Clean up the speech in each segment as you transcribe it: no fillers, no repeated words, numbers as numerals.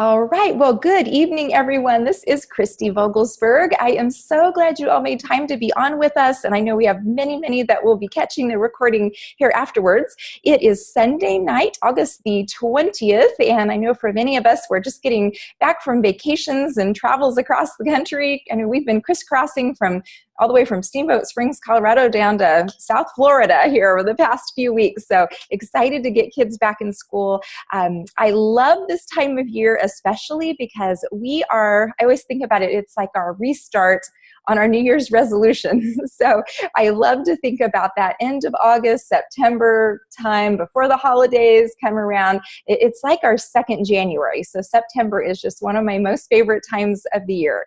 All right. Well, good evening, everyone. This is Christy Vogelsberg. I am so glad you all made time to be on with us. And I know we have many that will be catching the recording here afterwards. It is Sunday night, August the 20th. And I know for many of us, we're just getting back from vacations and travels across the country. I mean, we've been crisscrossing from all the way from Steamboat Springs, Colorado down to South Florida here over the past few weeks. So excited to get kids back in school. I love this time of year, especially because I always think about it, it's like our restart on our New Year's resolution. So I love to think about that end of August, September time before the holidays come around. It's like our second January. So September is just one of my most favorite times of the year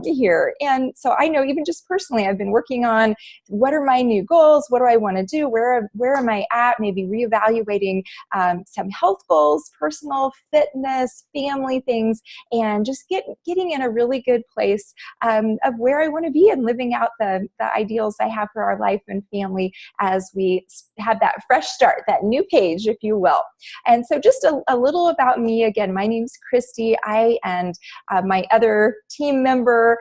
here. And so I know even just personally, I've been working on what are my new goals? What do I want to do? Where am I at? Maybe reevaluating some health goals, personal fitness, family things, and just getting in a really good place of where I want to be and living out the ideals I have for our life and family as we have that fresh start, that new page, if you will. And so just a little about me. Again, my name's Christy. I and my other team member,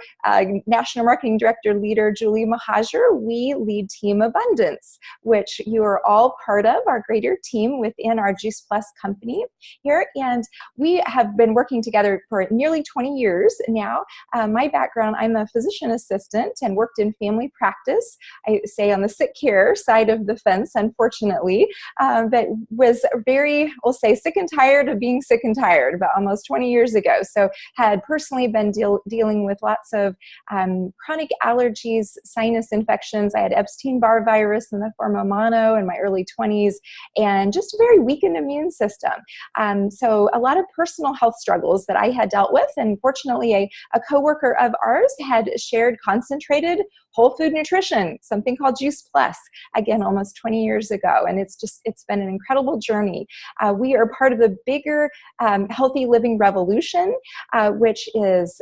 National Marketing Director Leader Julie Mahajer, we lead Team Abundance, which you are all part of, our greater team within our Juice Plus company here. And we have been working together for nearly 20 years now. My background, I'm a physician assistant and worked in family practice, I say on the sick care side of the fence, unfortunately, but was very, we'll say, sick and tired of being sick and tired about almost 20 years ago. So had personally been dealing with lots of chronic allergies, sinus infections. I had Epstein-Barr virus in the form of mono in my early 20s, and just a very weakened immune system. So a lot of personal health struggles that I had dealt with, and fortunately a coworker of ours had shared concentrated whole food nutrition, something called Juice Plus, again, almost 20 years ago. And it's been an incredible journey. We are part of the bigger healthy living revolution, which is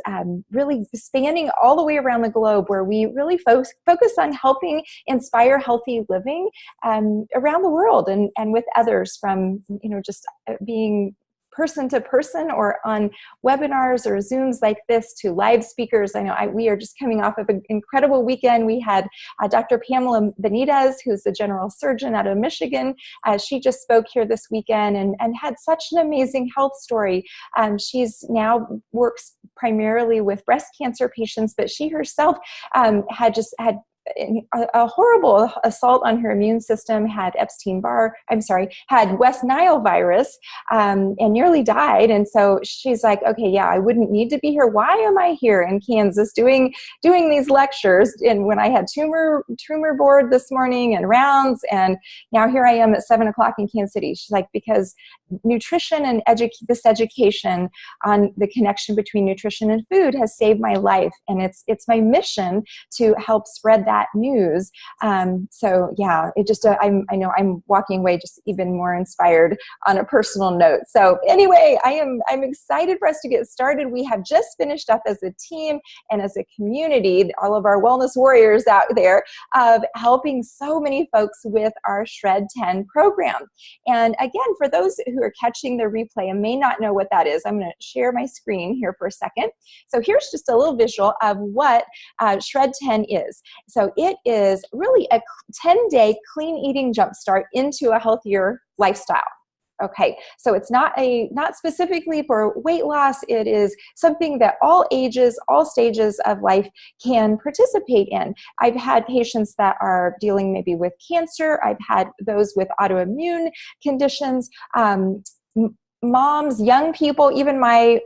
really spanning all the way around the globe, where we really focus on helping inspire healthy living around the world and with others, from, just being person to person or on webinars or Zooms like this to live speakers. I know we are just coming off of an incredible weekend. We had Dr. Pamela Benitez, who's the general surgeon out of Michigan. She just spoke here this weekend and had such an amazing health story. She's now works primarily with breast cancer patients, but she herself had a horrible assault on her immune system, had West Nile virus, and nearly died. And so she's like, okay, yeah, I wouldn't need to be here. Why am I here in Kansas doing these lectures? And when I had tumor board this morning and rounds, and now here I am at 7 o'clock in Kansas City. She's like, because nutrition and this education on the connection between nutrition and food has saved my life. And it's my mission to help spread that news. So yeah, I know I'm walking away just even more inspired on a personal note. So anyway, I'm excited for us to get started. We have just finished up as a team and as a community, all of our wellness warriors out there, of helping so many folks with our Shred 10 program. And again, for those who are catching the replay and may not know what that is, I'm going to share my screen here for a second. So here's just a little visual of what Shred 10 is. So it is really a 10-day clean eating jumpstart into a healthier lifestyle. Okay, so it's not specifically for weight loss. It is something that all ages, all stages of life can participate in. I've had patients that are dealing maybe with cancer. I've had those with autoimmune conditions, moms, young people, even my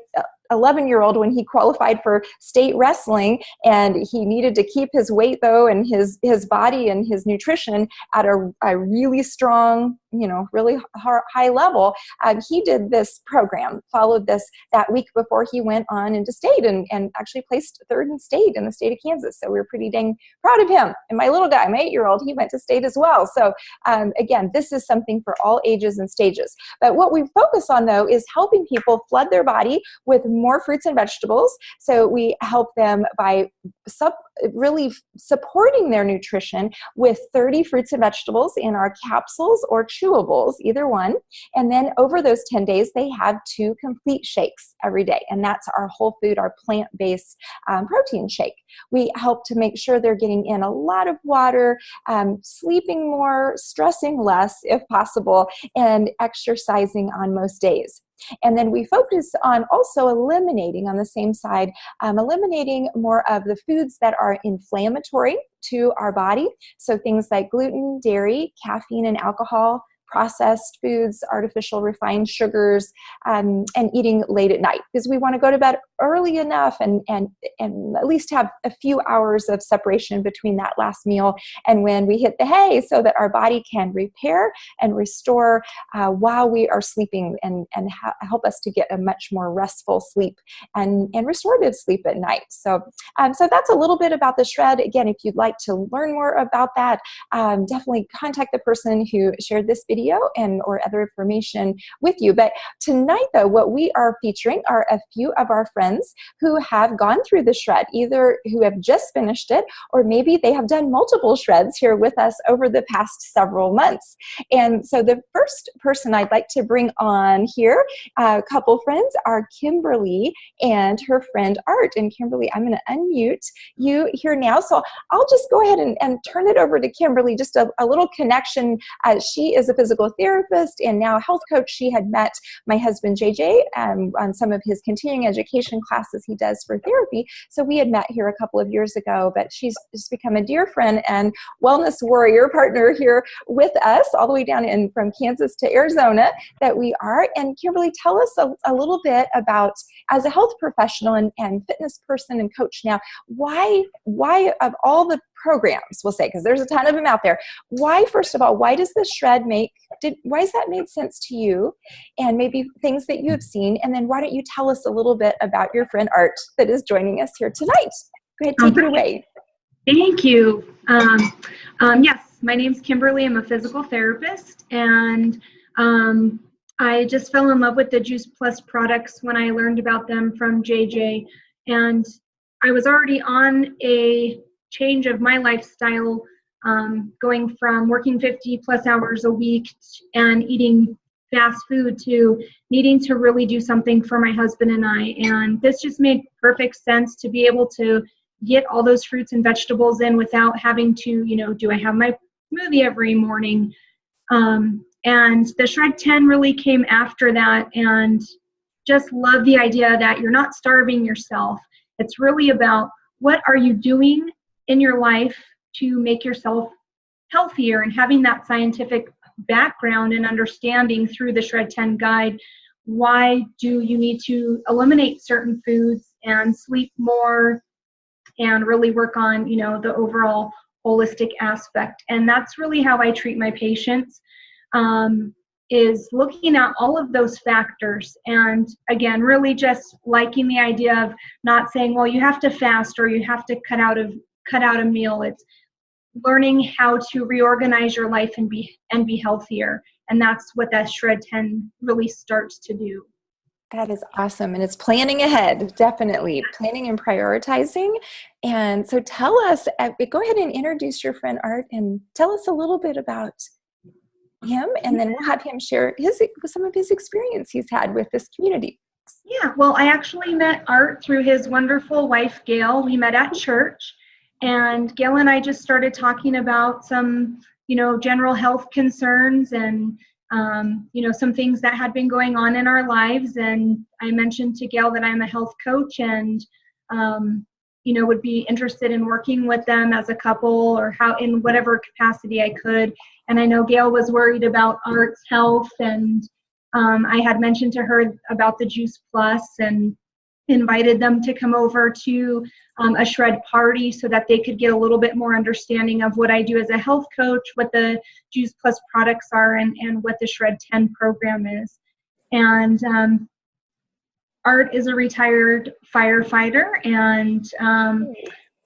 11-year-old, when he qualified for state wrestling and he needed to keep his weight though and his body and his nutrition at a really strong, really high level, he did this program, followed this that week before he went on into state and actually placed third in state in the state of Kansas. So we were pretty dang proud of him. And my little guy, my 8-year-old, he went to state as well. So again, this is something for all ages and stages. But what we focus on though is helping people flood their body with more fruits and vegetables. So we help them by really supporting their nutrition with 30 fruits and vegetables in our capsules or chewables, either one. And then over those 10 days, they have 2 complete shakes every day. And that's our whole food, our plant-based protein shake. We help to make sure they're getting in a lot of water, sleeping more, stressing less if possible, and exercising on most days. And then we focus on also eliminating, on the same side, eliminating more of the foods that are inflammatory to our body. So things like gluten, dairy, caffeine, and alcohol, processed foods, artificial refined sugars, and eating late at night, because we want to go to bed early enough and at least have a few hours of separation between that last meal and when we hit the hay, so that our body can repair and restore while we are sleeping, and help us to get a much more restful sleep and restorative sleep at night. So that's a little bit about the shred. Again, if you'd like to learn more about that, definitely contact the person who shared this video or other information with you. But tonight, though, what we are featuring are a few of our friends who have gone through the shred, either who have just finished it, or maybe they have done multiple shreds here with us over the past several months. And so the first person I'd like to bring on here, a couple friends, are Kimberly and her friend Art. And Kimberly, I'm going to unmute you here now. So I'll just go ahead and turn it over to Kimberly, just a little connection. She is a physical therapist and now a health coach. She had met my husband JJ on some of his continuing education classes he does for therapy. So we had met here a couple of years ago, but she's just become a dear friend and wellness warrior partner here with us, all the way down from Kansas to Arizona that we are. And Kimberly, tell us a little bit about, as a health professional and fitness person and coach now, why of all the programs, we'll say, because there's a ton of them out there, first of all, why does the shred why has that made sense to you, and maybe things that you have seen? And then why don't you tell us a little bit about your friend Art that is joining us here tonight? Go ahead, take it away. Thank you. Yes, my name's Kimberly. I'm a physical therapist, and I just fell in love with the Juice Plus products when I learned about them from JJ. And I was already on a change of my lifestyle, going from working 50 plus hours a week and eating fast food to needing to really do something for my husband and I. And this just made perfect sense to be able to get all those fruits and vegetables in without having to, do I have my smoothie every morning? And the Shred 10 really came after that, and just love the idea that you're not starving yourself. It's really about what are you doing in your life to make yourself healthier, and having that scientific background and understanding through the Shred 10 guide. Why do you need to eliminate certain foods and sleep more and really work on, the overall holistic aspect? And that's really how I treat my patients, is looking at all of those factors. And again, really just liking the idea of not saying, well, you have to fast or you have to cut out a meal. It's learning how to reorganize your life and be healthier. And that's what that Shred 10 really starts to do. That is awesome. And it's planning ahead, definitely. Planning and prioritizing. And so tell us, go ahead and introduce your friend Art and tell us a little bit about him, and then we'll have him share some of his experience he's had with this community. Yeah, well, I actually met Art through his wonderful wife, Gail. We met at church, and Gail and I just started talking about some, general health concerns and, some things that had been going on in our lives. And I mentioned to Gail that I'm a health coach and, would be interested in working with them as a couple, or how in whatever capacity I could. And I know Gail was worried about Art's health, and I had mentioned to her about the Juice Plus and invited them to come over to a shred party so that they could get a little bit more understanding of what I do as a health coach, what the Juice Plus products are, and what the Shred 10 program is. And Art is a retired firefighter and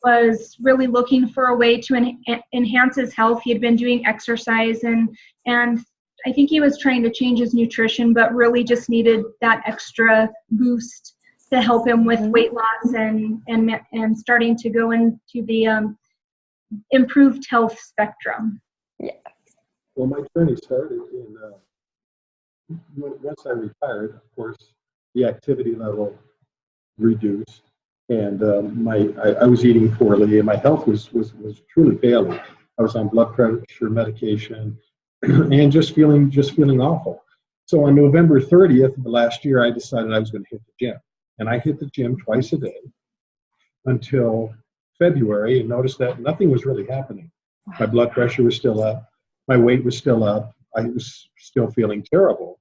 was really looking for a way to enhance his health. He had been doing exercise and I think he was trying to change his nutrition, but really just needed that extra boost to help him with weight loss and starting to go into the improved health spectrum. Yeah. Well, my journey started once I retired. Of course, the activity level reduced, and I was eating poorly, and my health was truly failing. I was on blood pressure medication, and just feeling awful. So on November 30th of the last year, I decided I was going to hit the gym, and I hit the gym twice a day until February, and noticed that nothing was really happening. My blood pressure was still up, my weight was still up, I was still feeling terrible,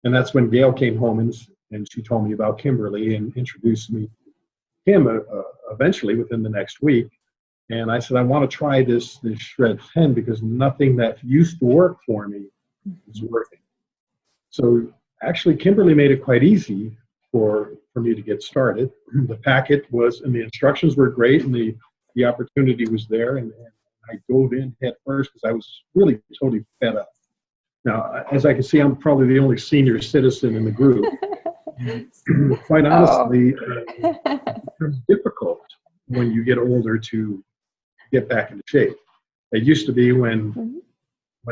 and that's when Gail came home and she told me about Kimberly and introduced me to him eventually within the next week. And I said, I want to try this Shred 10 because nothing that used to work for me is working. So actually, Kimberly made it quite easy for me to get started. The packet was, and the instructions were great, and the opportunity was there, and I dove in head first because I was really totally fed up. Now, as I can see, I'm probably the only senior citizen in the group. Quite honestly, it becomes difficult when you get older to get back into shape. It used to be when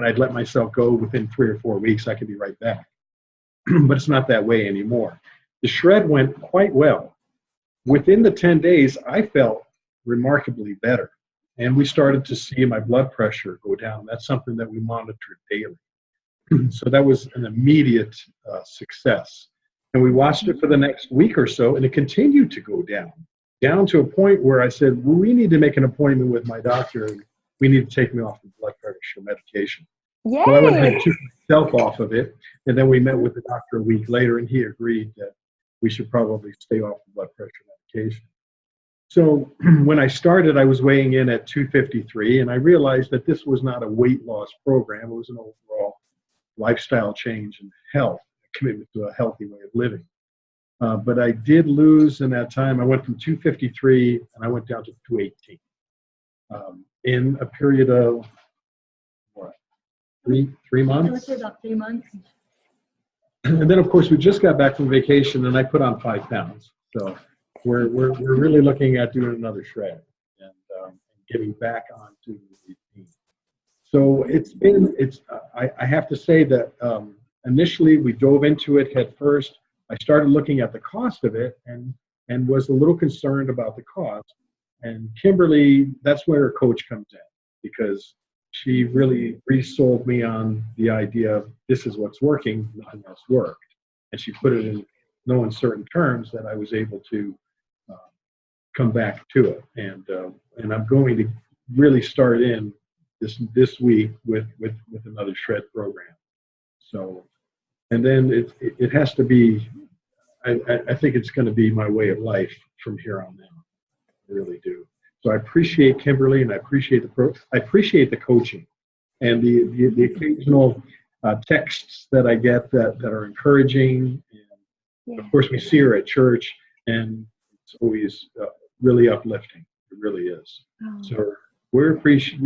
I'd let myself go within 3 or 4 weeks, I could be right back. But it's not that way anymore. The shred went quite well. Within the 10 days, I felt remarkably better. And we started to see my blood pressure go down. That's something that we monitored daily. So that was an immediate success. And we watched it for the next week or so, and it continued to go down to a point where I said, well, we need to make an appointment with my doctor, and we need to take me off the blood pressure medication. Yay! So I went ahead and took myself off of it, and then we met with the doctor a week later, and he agreed that we should probably stay off the blood pressure medication. So when I started, I was weighing in at 253, and I realized that this was not a weight loss program. It was an overall lifestyle change and health, a commitment to a healthy way of living. But I did lose in that time. I went from 253, and I went down to 218 in a period of, what, three months? I would say about 3 months. And then, of course, we just got back from vacation, and I put on 5 pounds. So we're really looking at doing another shred and getting back onto the routine. So I have to say that initially we dove into it head first. I started looking at the cost of it and was a little concerned about the cost. And Kimberly, that's where her coach comes in, because she really resold me on the idea of this is what's working, nothing else worked. And she put it in no uncertain terms that I was able to come back to it. And I'm going to really start in this week with another shred program. So, and then it has to be, I think it's going to be my way of life from here on out. I really do. So I appreciate Kimberly, and I appreciate the coaching and the occasional texts that I get that are encouraging. And of course, we see her at church, and it's always really uplifting. It really is. Oh. So we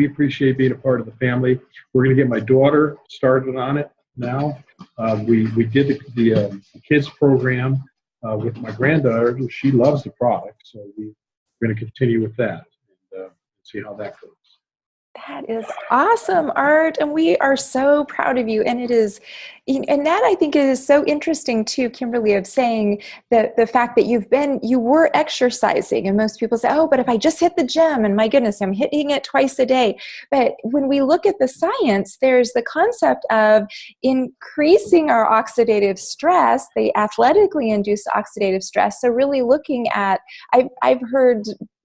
appreciate being a part of the family. We're going to get my daughter started on it now. We did the kids program with my granddaughter. She loves the product, so we're going to continue with that and see how that goes. That is awesome, Art, and we are so proud of you. And it is, and that I think is so interesting too, Kimberly, of saying that the fact that you were exercising, and most people say, oh, but if I just hit the gym, and my goodness, I'm hitting it twice a day. But when we look at the science, there's the concept of increasing our oxidative stress, the athletically induced oxidative stress. So really looking at, I've heard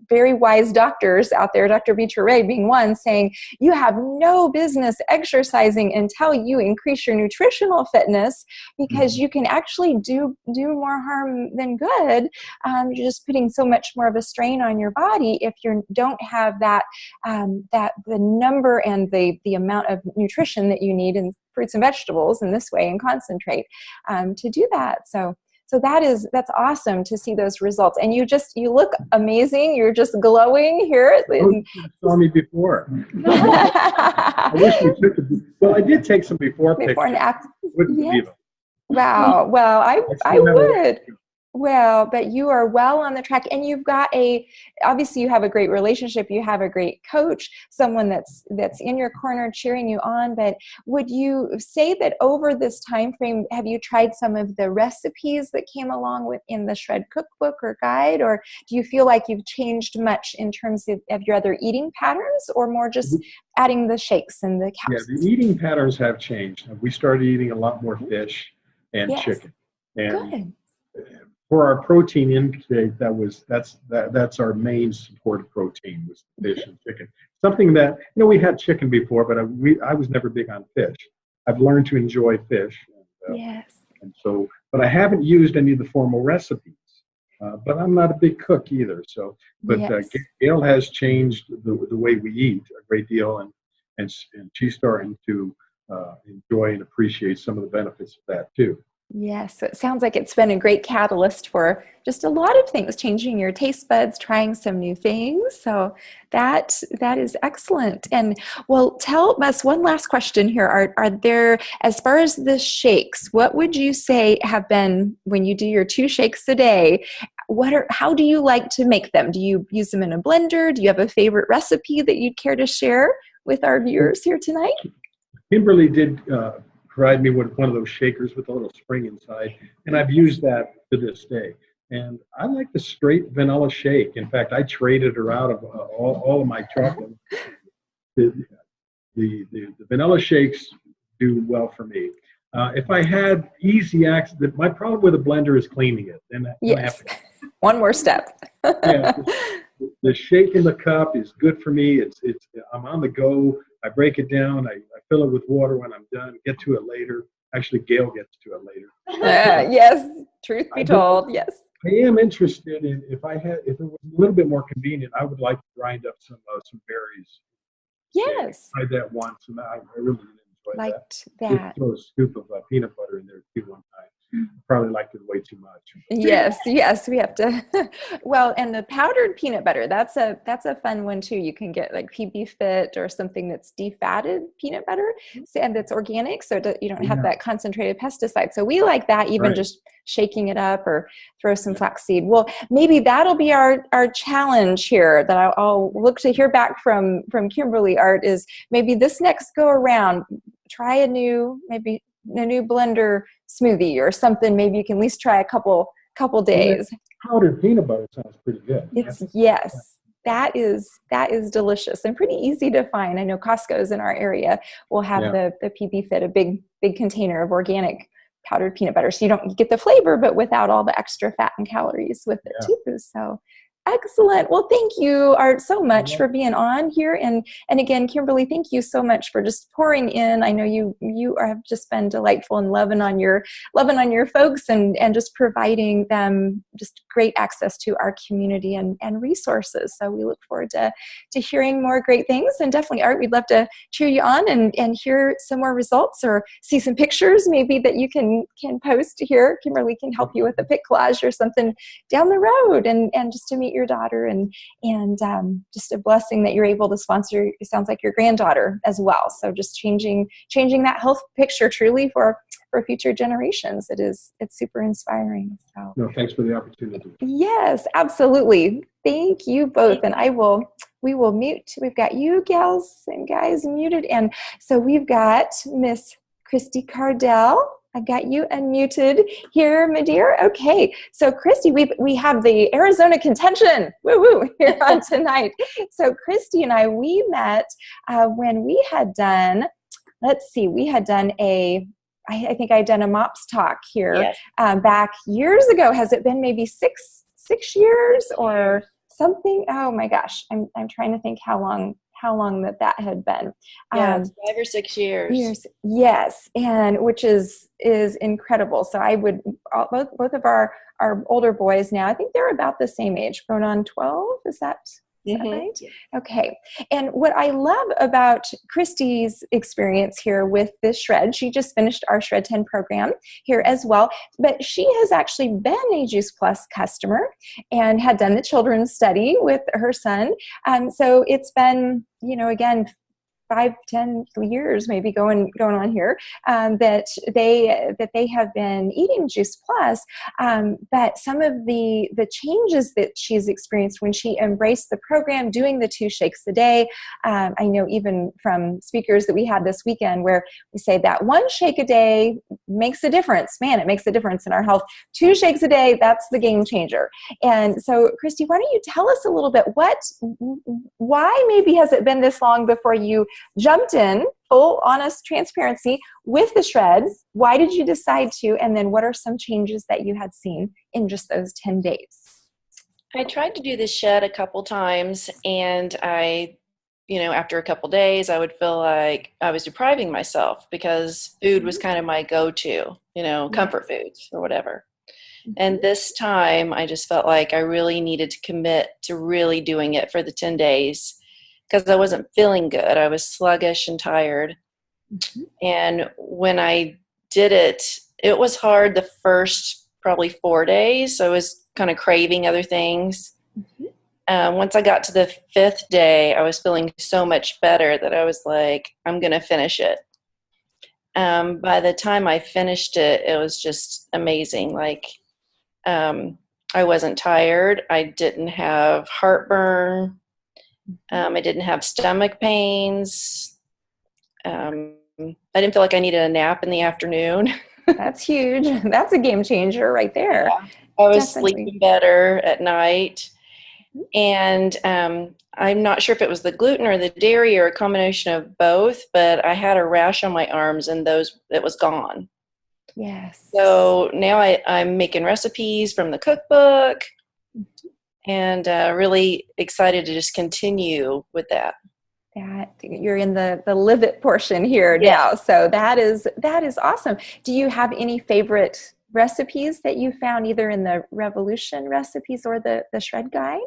very wise doctors out there, Dr. Beecher Ray being one, saying you have no business exercising until you increase your nutritional fitness, because you can actually do more harm than good. You're just putting so much more of a strain on your body if you don't have that the number and the amount of nutrition that you need in fruits and vegetables in this way, and concentrate to do that. So that's awesome to see those results. And you look amazing. You're just glowing here. You saw me before. I wish we took I did take some before pictures. And after. Wouldn't believe it. Wow. Well, I would. Well, but you are well on the track, and you've got obviously you have a great relationship, you have a great coach, someone that's in your corner cheering you on. But would you say that over this time frame, have you tried some of the recipes that came along with in the Shred cookbook or guide, or do you feel like you've changed much in terms of your other eating patterns, or more just adding the shakes and the Yeah, capsules? the eating patterns have changed. We started eating a lot more fish and Yes. chicken. And Good. for our protein intake, that's our main support of protein was fish and chicken. Something that we had chicken before, but I was never big on fish. I've learned to enjoy fish, Yes. and so, but I haven't used any of the formal recipes. But I'm not a big cook either. So, but Yes. Gail has changed the way we eat a great deal, and she's starting to enjoy and appreciate some of the benefits of that too. Yes, so it sounds like it's been a great catalyst for just a lot of things, changing your taste buds, trying some new things. So that is excellent. And well, tell us one last question here. Are there, as far as the shakes, what would you say have been, when you do your 2 shakes a day, how do you like to make them? Do you use them in a blender? Do you have a favorite recipe that you'd care to share with our viewers here tonight? Kimberly did provide me with one of those shakers with a little spring inside, and I've used that to this day. And I like the straight vanilla shake. In fact, I traded her out of all of my chocolate. The vanilla shakes do well for me. If I had easy access, my problem with a blender is cleaning it. Then I have to. One more step. Yeah, the shake in the cup is good for me. I'm on the go. I break it down. I fill it with water when I'm done. Get to it later. Actually, Gail gets to it later. Yes, truth be told, yes. I am interested in if it was a little bit more convenient, I would like to grind up some berries. Yes. I tried that once, and I really didn't enjoy Liked that. that. Throw a scoop of peanut butter in there too one time. Probably liked it way too much. Yes, we have to. Well, and the powdered peanut butter, that's a fun one too. You can get like PB Fit or something that's defatted peanut butter, and that's organic, so you don't have that concentrated pesticide. So we like that, even just shaking it up, or throw some flaxseed. Well, maybe that'll be our challenge here that I'll look to hear back from Kimberly Art, is maybe this next go around, try a new blender smoothie or something. Maybe you can at least try a couple days. Powdered peanut butter sounds pretty good. That is delicious and pretty easy to find. I know Costco's in our area will have the PB Fit, a big container of organic powdered peanut butter. So you get the flavor, but without all the extra fat and calories with it too. So excellent. Well, thank you, Art, so much for being on here. And again, Kimberly, thank you so much for just pouring in. I know you have just been delightful and loving on your folks and just providing them just great access to our community and resources. So we look forward to hearing more great things. And definitely, Art, we'd love to cheer you on and hear some more results or see some pictures maybe that you can post here. Kimberly can help you with a pic collage or something down the road, and just to meet your daughter and just a blessing that you're able to sponsor, it sounds like, your granddaughter as well. So just changing that health picture truly for future generations. It's super inspiring. So no, thanks for the opportunity. Yes, absolutely. Thank you both. And we will mute. We've got you gals and guys muted. And so we've got Miss Christy Cardell. I got you unmuted here, my dear. Okay, so Christy, we have the Arizona contention, woo here on tonight. So Christy and we met when we had done, I think I'd done a MOPS talk here back years ago. Has it been maybe six years or something? Oh my gosh, I'm trying to think how long that had been. 5 or 6 years. Yes, and which is incredible. So I would both of our older boys now, I think they're about the same age, going on 12. Is that right? Yeah. Okay. And what I love about Christy's experience here with this Shred, she just finished our Shred 10 program here as well, but she has actually been a Juice Plus customer and had done the children's study with her son. So it's been, again, 5-10 years maybe going on here, that they have been eating Juice Plus, but some of the changes that she's experienced when she embraced the program, doing the 2 shakes a day. I know even from speakers that we had this weekend where we say that 1 shake a day makes a difference. Man, it makes a difference in our health. 2 shakes a day, that's the game changer. And so, Christy, why don't you tell us a little bit why maybe has it been this long before you jumped in, full honest transparency, with the shred? Why did you decide to? And then what are some changes that you had seen in just those 10 days? I tried to do the shed a couple times, and after a couple days, I would feel like I was depriving myself because food was kind of my go-to, comfort foods or whatever. And this time I just felt like I really needed to commit to really doing it for the 10 days because I wasn't feeling good. I was sluggish and tired. And when I did it, it was hard the first probably 4 days. I was kind of craving other things. Once I got to the 5th day, I was feeling so much better that I was like, I'm going to finish it. By the time I finished it, it was just amazing. Like, I wasn't tired. I didn't have heartburn. I didn't have stomach pains. I didn't feel like I needed a nap in the afternoon. That's huge. That's a game changer right there. Yeah. I was Definitely. sleeping better at night. And I'm not sure if it was the gluten or the dairy or a combination of both, but I had a rash on my arms and it was gone. Yes. So now I'm making recipes from the cookbook and really excited to just continue with that. That you're in the live it portion here now. So that is awesome. Do you have any favorite recipes that you found either in the Revolution recipes or the Shred Guide?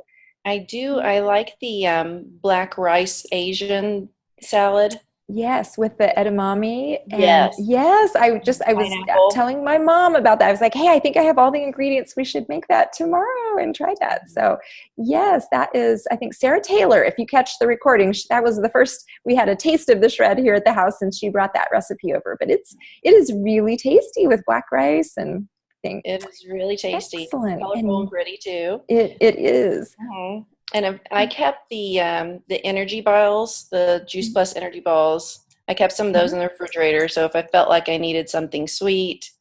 I do. I like the black rice Asian salad. Yes, with the edamame. Yes. Yes, I was Pineapple. telling my mom about that. I was like, hey, I think I have all the ingredients. We should make that tomorrow and try that. So yes, that is, I think Sarah Taylor, if you catch the recording, that was the first, we had a taste of the shred here at the house and she brought that recipe over. But it is really tasty with black rice and things. It is really tasty. Excellent. Colorful and pretty too. It is. Mm-hmm. And I kept the energy balls, the Juice Plus energy balls. I kept some of those in the refrigerator. So if I felt like I needed something sweet,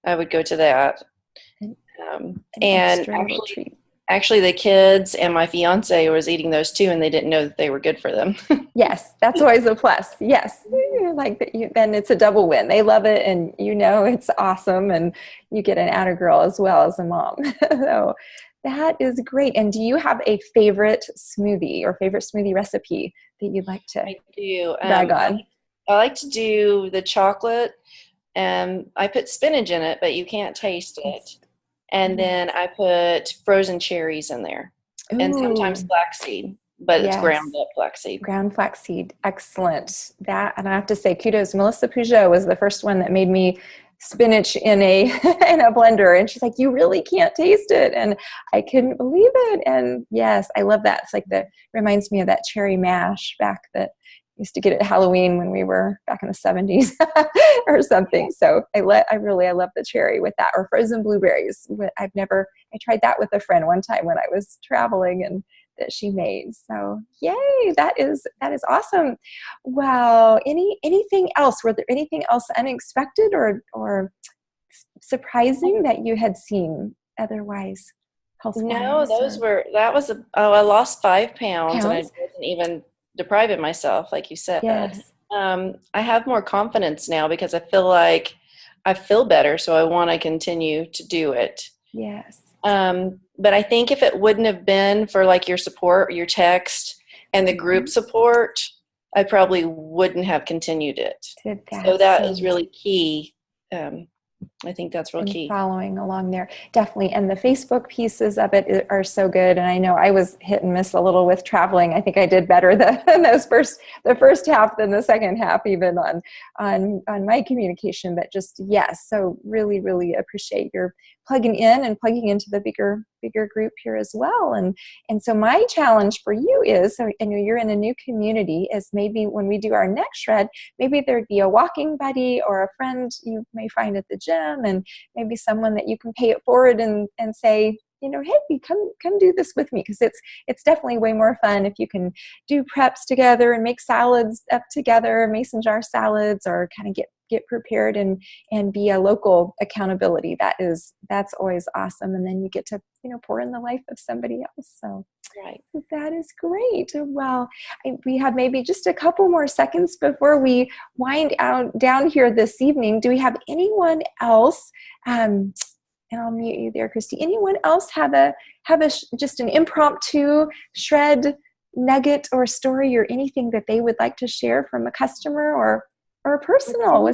I would go to that. And actually the kids and my fiance was eating those too, and they didn't know that they were good for them. Yes, that's always a plus. Yes, like that. Then it's a double win. They love it, and it's awesome, and you get an atta girl as well as a mom. So that is great. And do you have a favorite smoothie or favorite smoothie recipe that you'd like to brag on? I like to do the chocolate. I put spinach in it, but you can't taste it. And then I put frozen cherries in there. Ooh. And sometimes flaxseed, but it's ground up flaxseed. Ground flaxseed. Excellent. That, and I have to say kudos. Melissa Peugeot was the first one that made me spinach in a blender, and she's like, you really can't taste it, and I couldn't believe it. And yes, I love that. It's like reminds me of that cherry mash back that used to get at Halloween when we were back in the 70s or something. So I love the cherry with that, or frozen blueberries. I tried that with a friend one time when I was traveling, and that she made. So yay, that is awesome. Well, anything else? Were there anything else unexpected or surprising that you had seen otherwise? No, I lost 5 pounds and I wasn't even depriving myself, like you said. Yes. I have more confidence now because I feel like I feel better, so I want to continue to do it. Yes. But I think if it wouldn't have been for like your support, your text, and the group support, I probably wouldn't have continued it. So that is really key. I think that's real and key. following along there. Definitely. And the Facebook pieces of it are so good. And I know I was hit and miss a little with traveling. I think I did better the first half than the second half, even on my communication, but just, yes. So really, really appreciate your plugging in and plugging into the bigger group here as well. And so my challenge for you is, so I know you're in a new community, is maybe when we do our next shred, maybe there'd be a walking buddy or a friend you may find at the gym, and maybe someone that you can pay it forward and say, hey, come do this with me, because it's definitely way more fun if you can do preps together and make salads up together, mason jar salads, or kind of get prepared and be a local accountability. That's always awesome. And then you get to pour in the life of somebody else. So Right. that is great. Well, we have maybe just a couple more seconds before we wind down here this evening. Do we have anyone else? And I'll mute you there, Christy. Anyone else have just an impromptu shred nugget or story or anything that they would like to share from a customer or personal?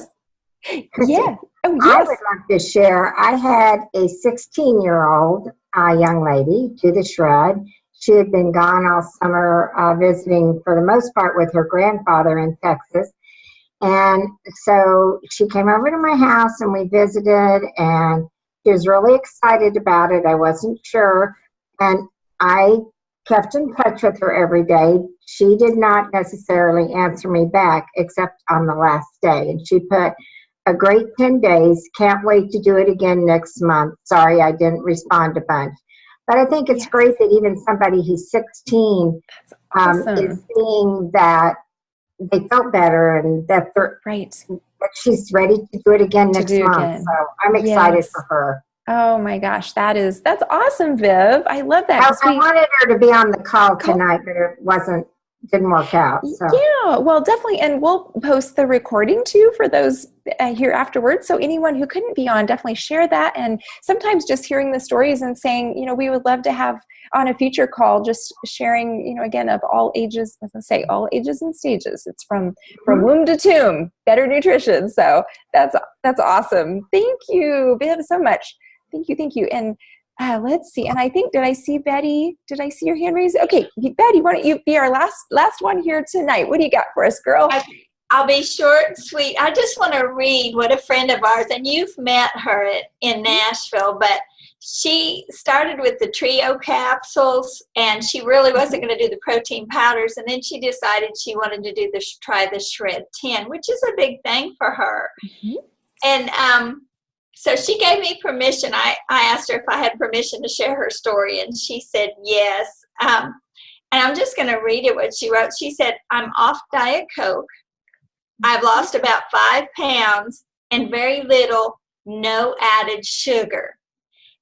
Yeah. Oh, I yes. would like to share. I had a 16-year-old young lady do the shred. She had been gone all summer visiting, for the most part, with her grandfather in Texas. And so she came over to my house and we visited, and she was really excited about it. I wasn't sure. And I kept in touch with her every day. She did not necessarily answer me back except on the last day. And she put, a great 10 days. Can't wait to do it again next month. Sorry, I didn't respond a bunch. But I think it's great that even somebody who's 16 awesome. Is seeing that they felt better and that that she's ready to do it again next month. So I'm excited for her. Oh my gosh, that's awesome, Viv. I love that. I wanted her to be on the call tonight, but it didn't work out. So. Yeah, well, definitely. And we'll post the recording too for those here afterwards. So anyone who couldn't be on, definitely share that. And sometimes just hearing the stories and saying, we would love to have on a future call, just sharing, again, of all ages, as I say, all ages and stages. It's from womb to tomb, better nutrition. So that's awesome. Thank you, Viv, so much. Thank you. And let's see. And I think, did I see Betty? Did I see your hand raised? Okay, Betty, why don't you be our last one here tonight? What do you got for us, girl? I'll be short and sweet. I just want to read what a friend of ours, and you've met her in Nashville, but she started with the Trio capsules, and she really wasn't going to do the protein powders, and then she decided she wanted to try the Shred 10, which is a big thing for her. Mm-hmm. And so she gave me permission. I asked her if I had permission to share her story, and she said yes. And I'm just going to read it, what she wrote. She said, I'm off Diet Coke. I've lost about 5 pounds and very little, no added sugar.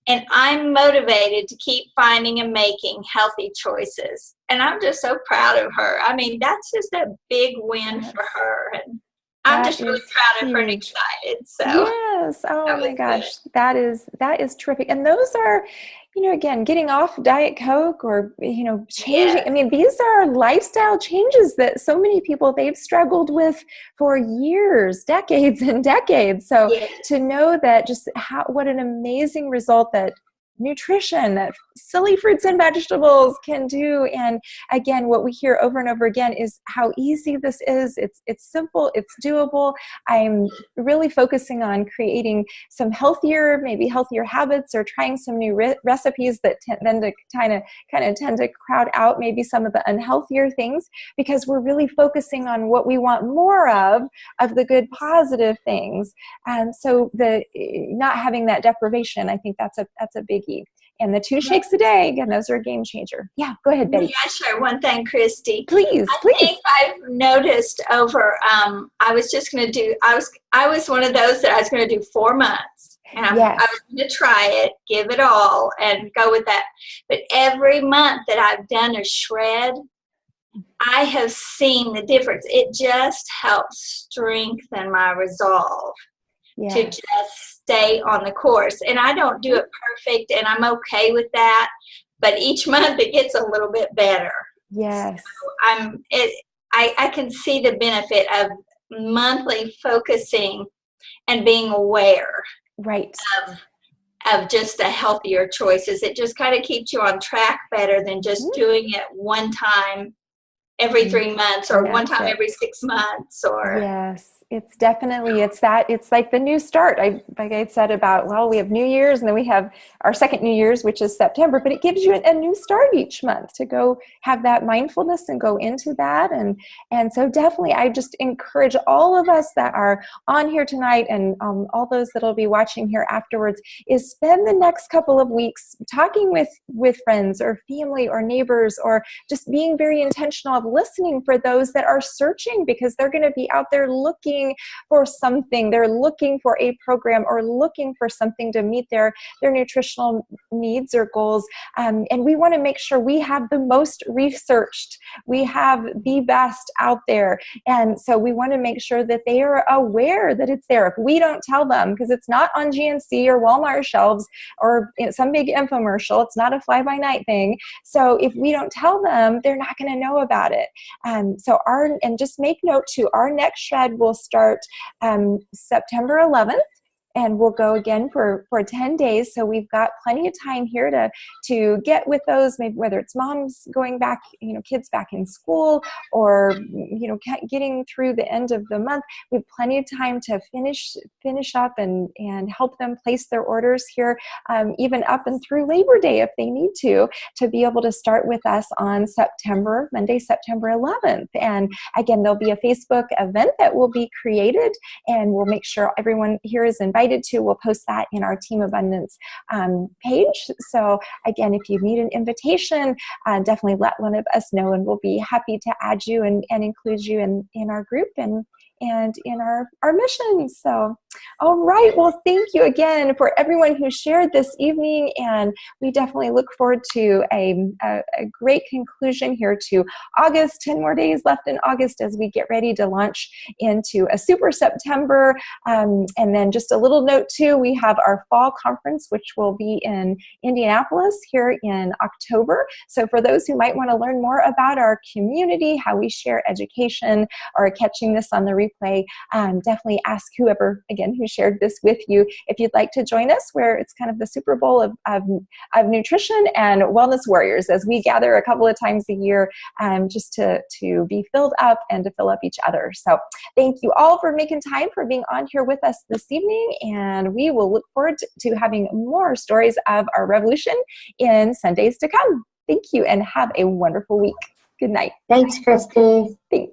And I'm motivated to keep finding and making healthy choices. And I'm just so proud of her. I mean, that's just a big win for her. And I'm just really proud of her and excited. So yes. Oh my gosh. That is terrific. And those are, again, getting off Diet Coke or, changing. Yes. I mean, these are lifestyle changes that so many people, they've struggled with for years, decades and decades. So to know that what an amazing result that nutrition, that silly fruits and vegetables can do. And again, what we hear over and over again is how easy this is. It's simple, it's doable. I'm really focusing on creating some healthier habits, or trying some new recipes that tend to crowd out maybe some of the unhealthier things, because we're really focusing on what we want more of the good positive things. And so not having that deprivation, I think that's a biggie. And the 2 shakes a day, again, those are a game changer. Yeah, go ahead, Betty. Yeah, I share one thing, Christy. Please. I think I've noticed over, I was one of those that I was going to do 4 months. And I was going to try it, give it all, and go with that. But every month that I've done a shred, I have seen the difference. It just helps strengthen my resolve to just stay on the course. And I don't do it perfect, and I'm okay with that. But each month it gets a little bit better. Yes. So I can see the benefit of monthly focusing and being aware Right. Of just the healthier choices. It just kind of keeps you on track better than just doing it one time every 3 months or one time every 6 months or. Yes, it's definitely, it's like the new start. Like I said about, well, we have New Year's and then we have our second New Year's, which is September, but it gives you a new start each month to go have that mindfulness and go into that. And so definitely, I just encourage all of us that are on here tonight and all those that'll be watching here afterwards is spend the next couple of weeks talking with friends or family or neighbors, or just being very intentional of listening for those that are searching, because they're going to be out there looking for something. They're looking for a program or looking for something to meet their nutritional needs or goals. And we want to make sure we have the most researched, we have the best out there. And so we want to make sure that they are aware that it's there. If we don't tell them, because it's not on GNC or Walmart shelves or some big infomercial, it's not a fly-by-night thing. So if we don't tell them, they're not going to know about it. And just make note too, our next shred will start September 11th. And we'll go again for 10 days. So we've got plenty of time here to get with those, maybe whether it's moms going back, kids back in school, or, getting through the end of the month. We have plenty of time to finish up and help them place their orders here, even up and through Labor Day if they need to be able to start with us on Monday, September 11th. And again, there'll be a Facebook event that will be created, and we'll make sure everyone here is invited to. We'll post that in our Team Abundance page. So again, if you need an invitation, definitely let one of us know, and we'll be happy to add you and include you in our group and in our mission. So, all right. Well, thank you again for everyone who shared this evening. And we definitely look forward to a great conclusion here to August. 10 more days left in August as we get ready to launch into a super September. And then just a little note too, we have our fall conference, which will be in Indianapolis here in October. So for those who might want to learn more about our community, how we share education, or catching this on the replay, definitely ask whoever, again, who shared this with you, if you'd like to join us, where it's kind of the Super Bowl of nutrition and wellness warriors, as we gather a couple of times a year, just to be filled up and to fill up each other. So thank you all for making time, for being on here with us this evening, and we will look forward to having more stories of our revolution in Sundays to come. Thank you, and have a wonderful week. Good night. Thanks, Christy. Thanks.